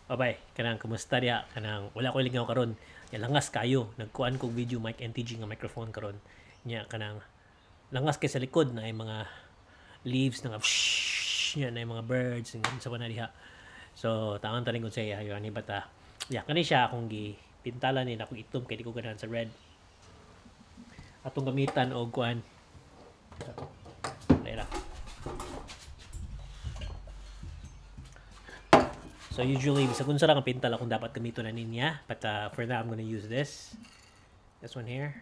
Babay, kanang kumusta diya? Kanang wala ko ligaw karon. Ya langas kayo. Nagkuan kog video mic NTG nga microphone karon. Nya kanang langas kay sa likod na ay mga leaves nga nya na mga birds nga sa na diha. So taon ta ning unsay ayo ani bata. Ya kani siya akong gi pintalan ni akong itom kay di ko ganahan sa red. Atong gamitan og kuan. Dai lang. So usually, bisag unsa lang ang pintal akong dapat gamiton na niya. But for now, I'm gonna use this. This one here.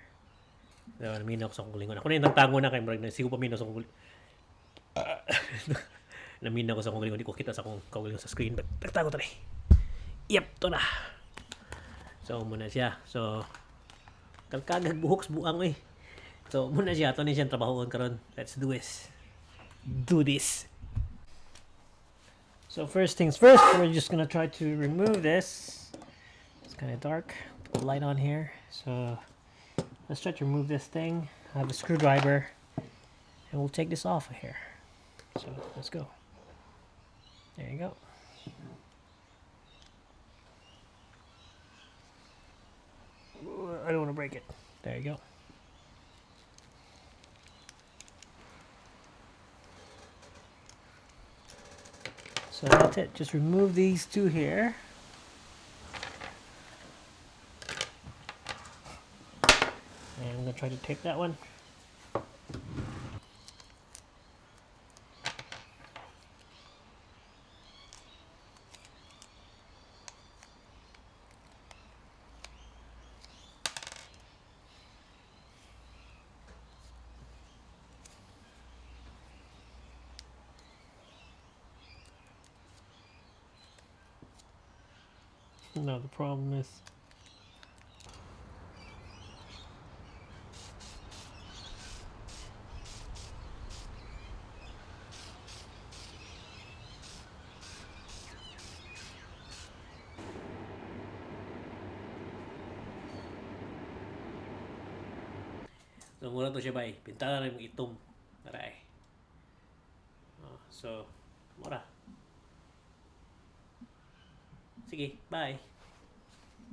So, naminaw ko sa akong kulingon. Ako na yung nagtango na kay Marag. Sigo pa minaw sa akong kulingon. Naminaw ko sa akong kulingon. Di ko kita sa akong kulingon sa screen. But nagtango to na. Yep, to na. So, muna siya. So, kalkagag buhoks buang eh. So, muna siya. Ito na siyang trabahoon karon. Let's do this. Do this. So first things first, we're just gonna try to remove this. It's kind of dark. Put the light on here. So let's try to remove this thing. I have a screwdriver, and we'll take this off of here. So let's go. There you go. I don't want to break it. There you go. So that's it. Just remove these two here. And I'm going to try to tape that one. No, the problem is so muna to siya bay. Pintalan na yung itom. Aray. So, mura. Sige, bye.